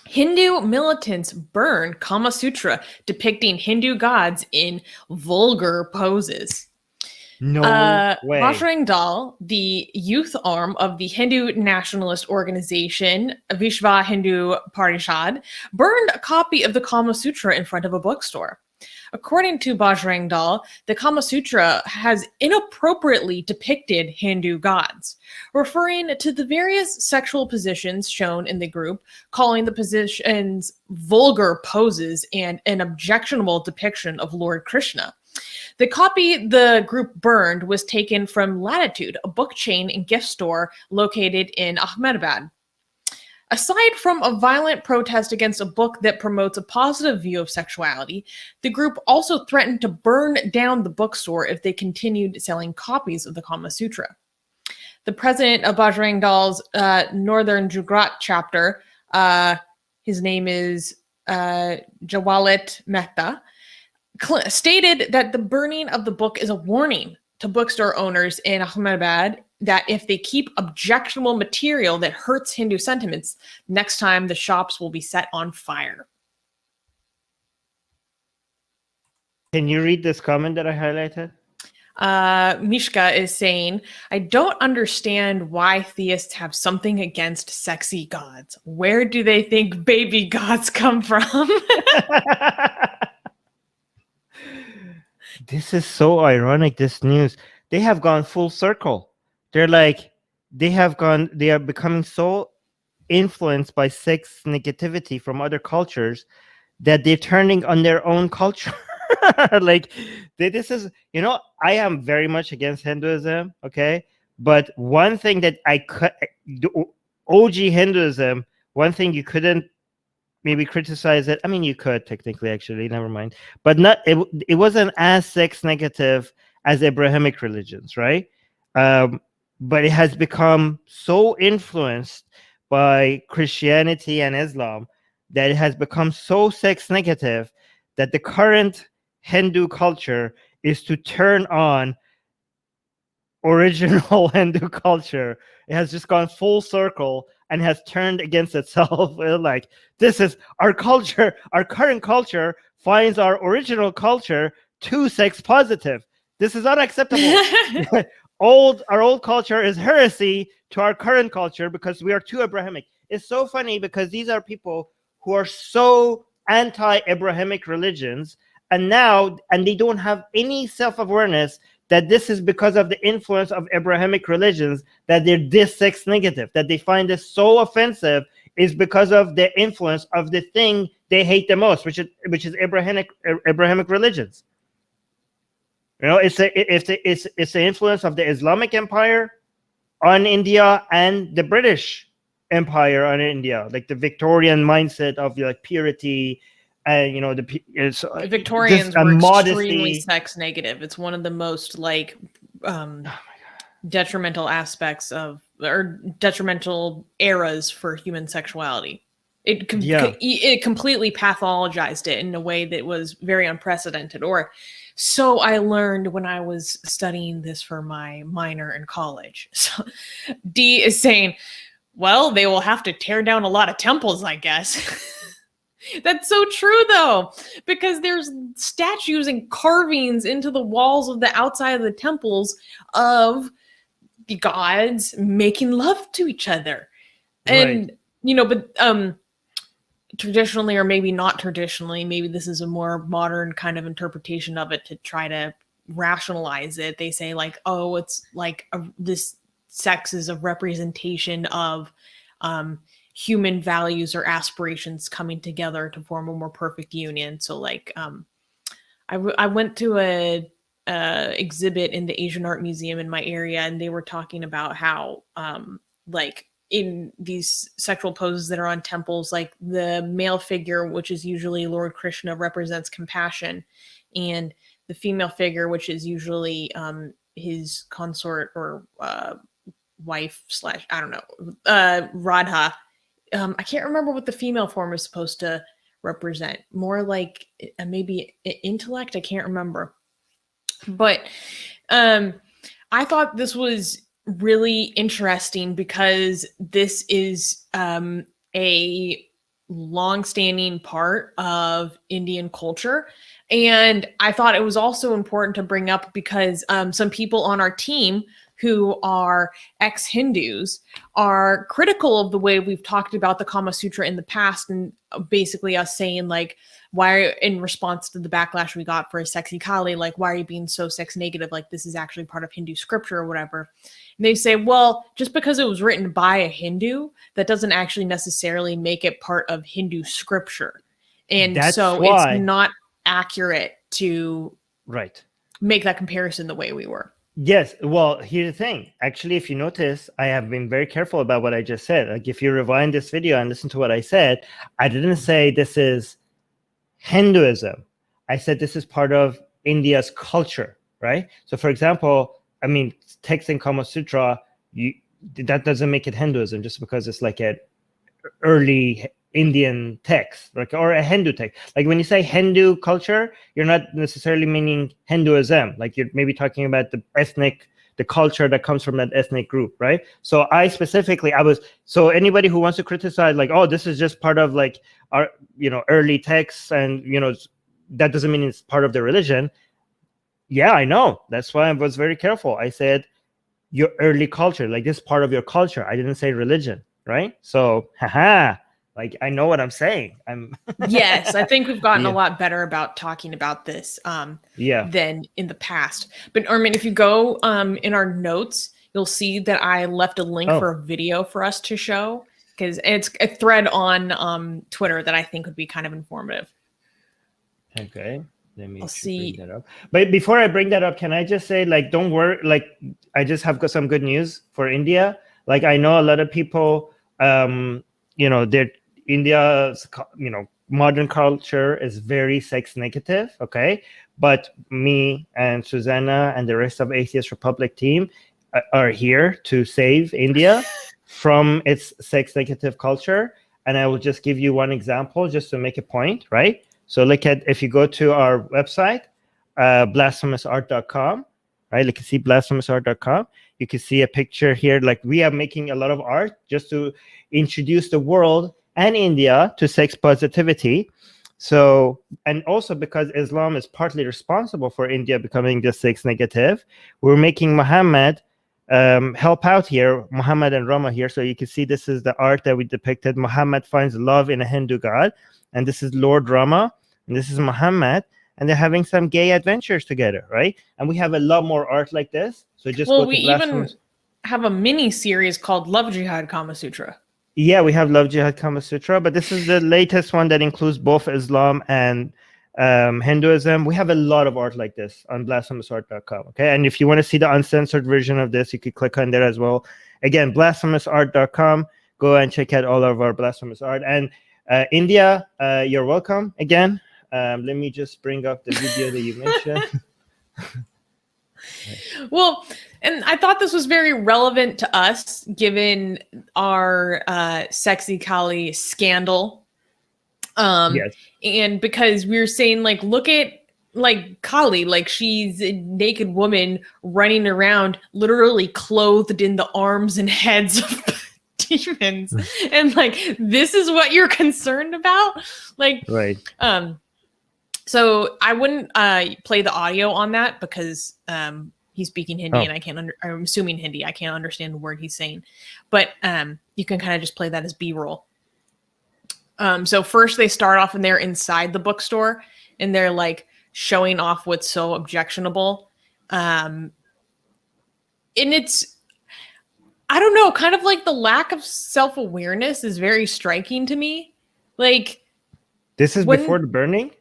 Hindu militants burned Kama Sutra depicting Hindu gods in vulgar poses. No way. Bajrang Dal, the youth arm of the Hindu nationalist organization Vishva Hindu Parishad, burned a copy of the Kama Sutra in front of a bookstore. According to Bajrang Dal, the Kama Sutra has inappropriately depicted Hindu gods, referring to the various sexual positions shown in the group, calling the positions vulgar poses and an objectionable depiction of Lord Krishna. The copy the group burned was taken from Latitude, a book chain and gift store located in Ahmedabad. Aside from a violent protest against a book that promotes a positive view of sexuality, the group also threatened to burn down the bookstore if they continued selling copies of the Kama Sutra. The president of Bajrang Dal's Northern Gujarat chapter, his name is Jwalit Mehta, stated that the burning of the book is a warning to bookstore owners in Ahmedabad that if they keep objectionable material that hurts Hindu sentiments, next time the shops will be set on fire. Can you read this comment that I highlighted? Mishka is saying, I don't understand why theists have something against sexy gods. Where do they think baby gods come from? This is so ironic, this news. They have gone full circle. They're like, they are becoming so influenced by sex negativity from other cultures that they're turning on their own culture. Like, this is, I am very much against Hinduism, okay? But one thing that OG Hinduism, one thing you couldn't maybe criticize it. I mean, you could technically, actually, never mind. But it wasn't as sex negative as Abrahamic religions, right? But it has become so influenced by Christianity and Islam that it has become so sex negative that the current Hindu culture is to turn on original Hindu culture. It has just gone full circle and has turned against itself. Like, this is our culture. Our current culture finds our original culture too sex positive. This is unacceptable. Our old culture is heresy to our current culture because we are too Abrahamic. It's so funny because these are people who are so anti-Abrahamic religions, and they don't have any self-awareness that this is because of the influence of Abrahamic religions that they're this sex negative, that they find this so offensive is because of the influence of the thing they hate the most, which is Abrahamic religions. It's the influence of the Islamic Empire on India and the British Empire on India, like the Victorian mindset of like purity. The Victorians were extremely sex negative. It's one of the most detrimental aspects of, or detrimental eras for human sexuality. It completely pathologized it in a way that was very unprecedented, or so I learned when I was studying this for my minor in college. So D is saying, well, they will have to tear down a lot of temples, I guess. That's so true, though, because there's statues and carvings into the walls of the outside of the temples of the gods making love to each other. And, but traditionally, or maybe not traditionally, maybe this is a more modern kind of interpretation of it to try to rationalize it. They say like, oh, it's like this sex is a representation of human values or aspirations coming together to form a more perfect union. So like, I went to a exhibit in the Asian Art Museum in my area, and they were talking about how like in these sexual poses that are on temples, like the male figure, which is usually Lord Krishna, represents compassion, and the female figure, which is usually his consort or wife / I don't know, Radha. I can't remember what the female form is supposed to represent. More like maybe intellect. I can't remember. But I thought this was really interesting because this is a long-standing part of Indian culture. And I thought it was also important to bring up because some people on our team who are ex-Hindus are critical of the way we've talked about the Kama Sutra in the past, and basically us saying like, why, in response to the backlash we got for Sexy Kali, like, why are you being so sex negative? Like, this is actually part of Hindu scripture or whatever. And they say, well, just because it was written by a Hindu, that doesn't actually necessarily make it part of Hindu scripture. And That's so why it's not accurate to make that comparison the way we were. Yes. Well, here's the thing. Actually, if you notice, I have been very careful about what I just said. Like, if you rewind this video and listen to what I said, I didn't say this is Hinduism. I said this is part of India's culture, right? So, for example, I mean, text in Kama Sutra, that doesn't make it Hinduism just because it's like an early Indian text, like, or a Hindu text. Like, when you say Hindu culture, you're not necessarily meaning Hinduism. Like, you're maybe talking about the culture that comes from that ethnic group, right? So so anybody who wants to criticize, like, oh, this is just part of like our, early texts, and that doesn't mean it's part of the religion. Yeah, I know. That's why I was very careful. I said your early culture, like, this is part of your culture. I didn't say religion, right? So, like, I know what I'm saying. Yes, I think we've gotten a lot better about talking about this than in the past. But Armin, if you go in our notes, you'll see that I left a link for a video for us to show, because it's a thread on Twitter that I think would be kind of informative. Okay. Let me bring that up. But before I bring that up, can I just say, like, don't worry. Like, I just have got some good news for India. Like, I know a lot of people, India's, modern culture is very sex negative. Okay. But me and Susanna and the rest of Atheist Republic team are here to save India from its sex negative culture. And I will just give you one example just to make a point, right? So if you go to our website, blasphemousart.com, right? You can see blasphemousart.com. You can see a picture here. Like, we are making a lot of art just to introduce the world and India to sex positivity. So, and also because Islam is partly responsible for India becoming just sex negative, we're making Muhammad help out here, Muhammad and Rama here. So you can see this is the art that we depicted. Muhammad finds love in a Hindu god, and this is Lord Rama, and this is Muhammad, and they're having some gay adventures together, right? And we have a lot more art like this. So just go to even have a mini series called Love Jihad Kama Sutra. Yeah, we have Love Jihad Kama Sutra, but this is the latest one that includes both Islam and Hinduism. We have a lot of art like this on blasphemousart.com. Okay, and if you want to see the uncensored version of this, you could click on there as well. Again, blasphemousart.com. Go and check out all of our blasphemous art. And India, you're welcome again. Let me just bring up the video that you mentioned. Well, and I thought this was very relevant to us, given our Sexy Kali scandal. Yes. And because we were saying, like, look at, like, Kali, like, she's a naked woman running around, literally clothed in the arms and heads of demons. And, like, this is what you're concerned about? Like, right. So I wouldn't play the audio on that because he's speaking Hindi and I'm assuming Hindi. I can't understand the word he's saying, but you can kind of just play that as B-roll. So first they start off and they're inside the bookstore and they're like showing off what's so objectionable. And it's, I don't know, kind of like the lack of self-awareness is very striking to me. Like, this is before the burning?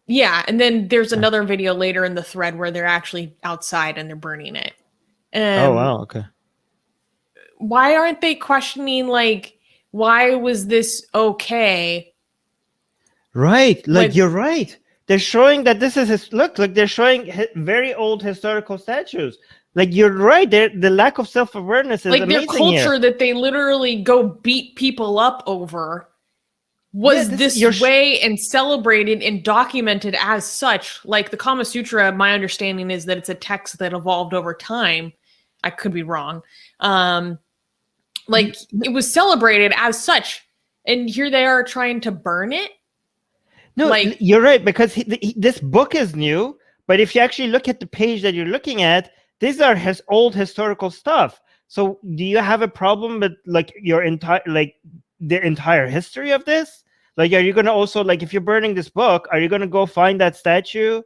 Yeah, and then there's another video later in the thread where they're actually outside and they're burning it. Oh, wow, okay. Why aren't they questioning, like, why was this okay? Right, like, you're right. They're showing that this is look, they're showing very old historical statues. Like, you're right. The lack of self-awareness is like amazing their culture here. That they literally go beat people up over was this way and celebrated and documented as such. Like the Kama Sutra, my understanding is that it's a text that evolved over time. I could be wrong. Like it was celebrated as such And here they are trying to burn it. No, like, you're right, because this book is new, but if you actually look at the page that you're looking at, these are his old historical stuff. So do you have a problem with like your entire, like the entire history of this? Like, are you going to also, like, if you're burning this book, are you going to go find that statues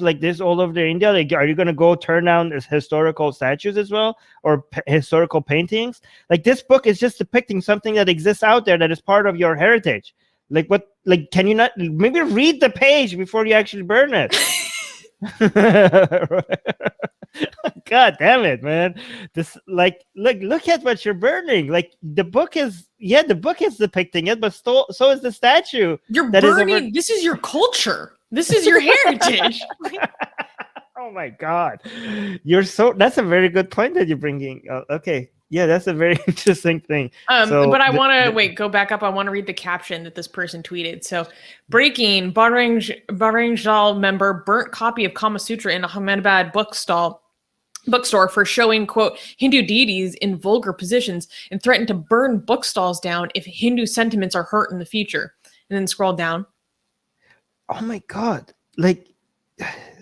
like this all over India? Like, are you going to go turn down historical statues as well, or historical paintings? Like, this book is just depicting something that exists out there that is part of your heritage. Like, what, like, can you not maybe read the page before you actually burn it? God damn it, man. This, like, look at what you're burning. Like, the book is depicting it, but so is the statue. You're burning. This is your culture. This is your heritage. Oh my God. That's a very good point that you're bringing. Okay. Yeah, that's a very interesting thing. But I want to go back up. I want to read the caption that this person tweeted. So, breaking: Bajrang Dal member burnt copy of Kama Sutra in Ahmedabad bookstore for showing, quote, Hindu deities in vulgar positions, and threatened to burn bookstalls down if Hindu sentiments are hurt in the future. And then scroll down. Oh my God! Like,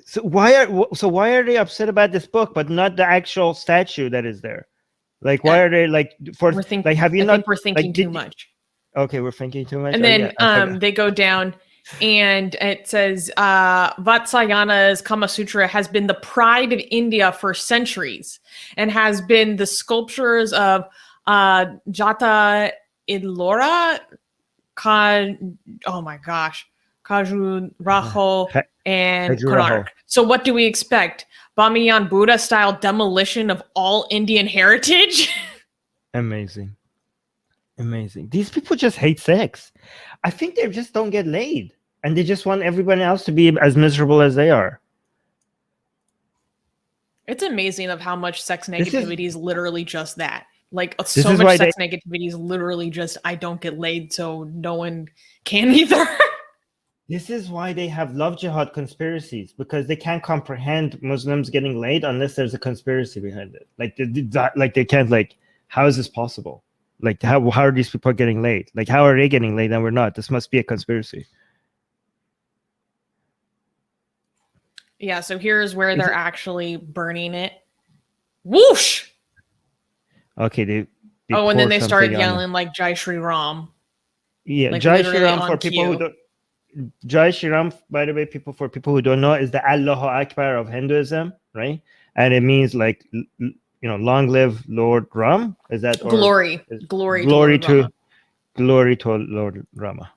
so why are they upset about this book, but not the actual statue that is there? Like, why are they like have you not? I think we're thinking too much. Okay, we're thinking too much. And then they go down, and it says Vatsayana's Kama Sutra has been the pride of India for centuries, and has been the sculptures of Jata Idlora, Khajuraho, and Konark. So what do we expect? Bamiyan Buddha-style demolition of all Indian heritage? Amazing. These people just hate sex. I think they just don't get laid, and they just want everyone else to be as miserable as they are. It's amazing of how much sex negativity is literally just that. Like, so much sex negativity is literally just, I don't get laid, so no one can either. This is why they have love jihad conspiracies, because they can't comprehend Muslims getting laid unless there's a conspiracy behind it. Like they can't, like, how is this possible? Like, how are these people getting laid? Like, how are they getting laid and we're not? This must be a conspiracy. Yeah, so here's where they're actually burning it. Whoosh! Okay, they and then they started yelling like Jai Shri Ram. Yeah, like, Jai Shri Ram for people who don't. Jai Shri Ram, by the way, for people who don't know, is the Allahu Akbar of Hinduism, right? And it means, like, long live Lord Ram. Is that glory to Lord Rama?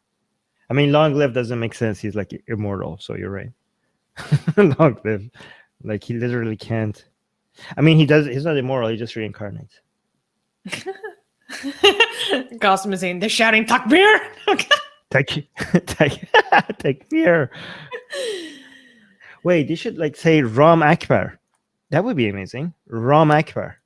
I mean, long live doesn't make sense. He's like immortal, so you're right. Long live, like, he literally can't. I mean, he does. He's not immoral. He just reincarnates. Gossam is saying they're shouting takbir. Takbir. Wait, they should, like, say Ram Akbar. That would be amazing. Ram Akbar.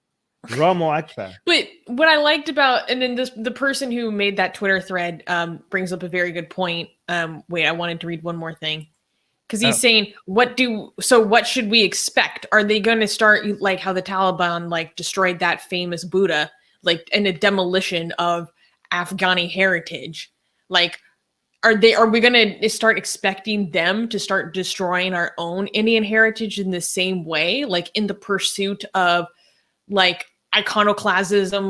Ramo Akbar. But what I liked about, and then the person who made that Twitter thread brings up a very good point. Wait, I wanted to read one more thing. Because he's saying, what should we expect? Are they going to start like how the Taliban, like, destroyed that famous Buddha, like, in a demolition of Afghani heritage? Like, are we going to start expecting them to start destroying our own Indian heritage in the same way, like in the pursuit of, like, iconoclasticism,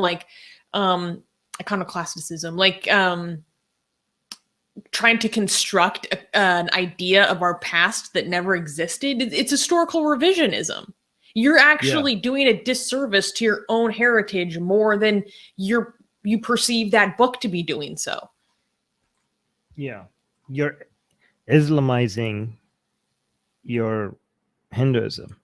trying to construct an idea of our past that never existed? It's historical revisionism. You're actually doing a disservice to your own heritage more than you perceive that book to be doing so. Yeah, you're Islamizing your Hinduism.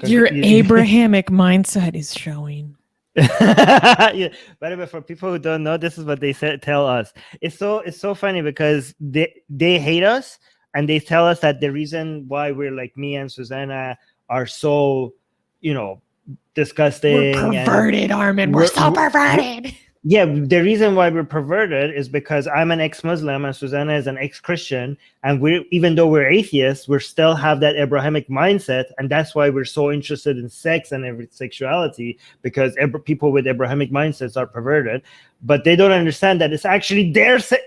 Your Abrahamic mindset is showing. Yeah. By the way, for people who don't know, this is what they tell us. It's so funny because they hate us, and they tell us that the reason why we're, like, me and Susanna are so, disgusting. We're perverted, Armin. We're so perverted. Yeah, the reason why we're perverted is because I'm an ex-Muslim and Susanna is an ex-Christian, and even though we're atheists, we still have that Abrahamic mindset, and that's why we're so interested in sex and every sexuality, because people with Abrahamic mindsets are perverted, but they don't understand that it's actually their sex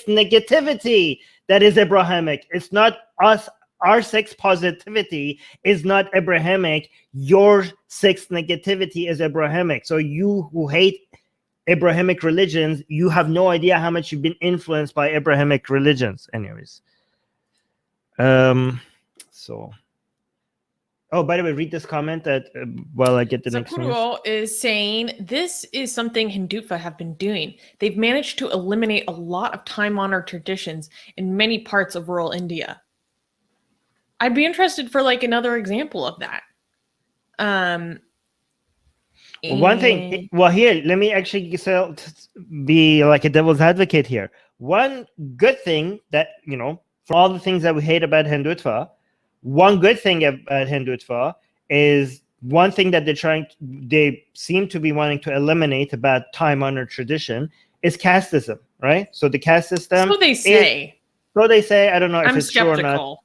negativity that is Abrahamic. It's not us. Our sex positivity is not Abrahamic. Your sex negativity is Abrahamic. So you who hate Abrahamic religions, you have no idea how much you've been influenced by Abrahamic religions. Anyways. So. Oh, by the way, read this comment that while I get the next one. Purwal is saying, this is something Hindutva have been doing. They've managed to eliminate a lot of time-honored traditions in many parts of rural India. I'd be interested for like another example of that. One thing, well, here, let me actually be like a devil's advocate here. One good thing that, you know, for all the things that we hate about Hindutva, one good thing about Hindutva is one thing that they seem to be wanting to eliminate about time-honored tradition is casteism, right? So the caste system. So they say. So they say. I don't know if I'm it's true or not. skeptical.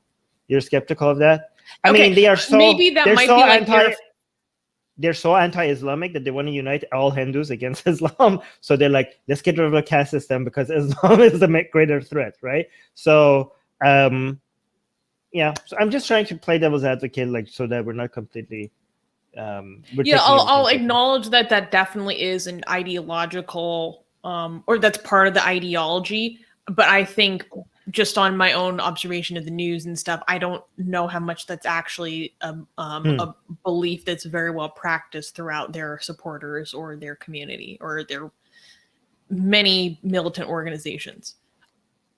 You're skeptical of that? I Okay, mean, they are so. Maybe that might so be like they're so anti-Islamic that they want to unite all Hindus against Islam. So they're like, let's get rid of the caste system because Islam is the greater threat, right? So, yeah. So I'm just trying to play devil's advocate, like, so that we're not completely. I'll acknowledge that definitely is an ideological, or that's part of the ideology. But I think just on my own observation of the news and stuff, I don't know how much that's actually a belief that's very well practiced throughout their supporters or their community or their many militant organizations.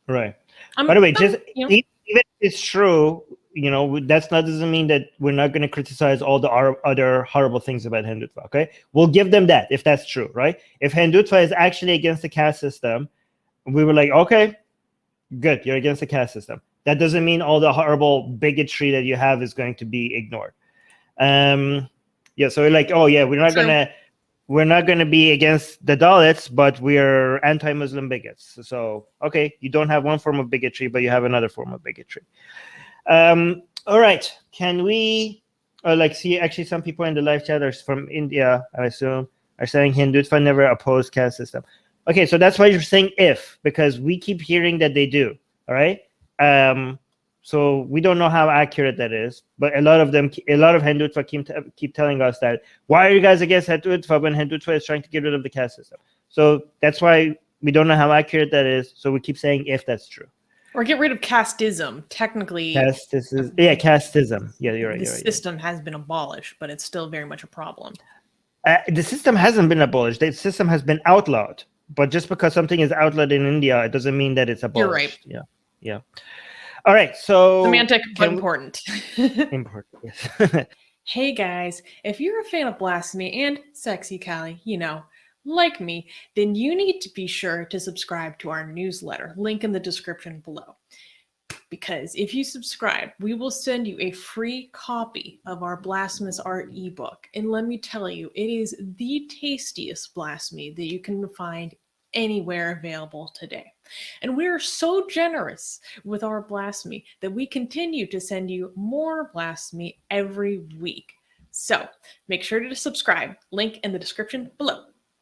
Right. By the way, just even if it's true, you know, doesn't mean that we're not going to criticize all the other horrible things about Hindutva. Okay, we'll give them that if that's true, right? If Hindutva is actually against the caste system, we were like, okay, good, you're against the caste system. That doesn't mean all the horrible bigotry that you have is going to be ignored. Yeah, so we're like, oh yeah, we're not gonna be against the Dalits, but we're anti-Muslim bigots. So okay, you don't have one form of bigotry, but you have another form of bigotry. All right, can we see actually some people in the live chat are from India, I assume, are saying Hindutva never opposed caste system. Okay, so that's why you're saying if, because we keep hearing that they do. All right. So we don't know how accurate that is, but a lot of Hindutva keep telling us that, why are you guys against Hindutva when Hindutva is trying to get rid of the caste system? So that's why we don't know how accurate that is. So we keep saying if that's true. Or get rid of casteism. Technically, casteism. Yeah, casteism. Yeah, you're right. The system has been abolished, but it's still very much a problem. The system hasn't been abolished. The system has been outlawed. But just because something is outlawed in India, it doesn't mean that it's abolished. You're right. Yeah. All right. So semantic, but important. Important. Yes. Hey guys, if you're a fan of blasphemy and sexy Callie, you know, like me, then you need to be sure to subscribe to our newsletter. Link in the description below. Because if you subscribe, we will send you a free copy of our blasphemous art ebook. And let me tell you, it is the tastiest blasphemy that you can find anywhere available today. And we are so generous with our blasphemy that we continue to send you more blasphemy every week. So make sure to subscribe. Link in the description below.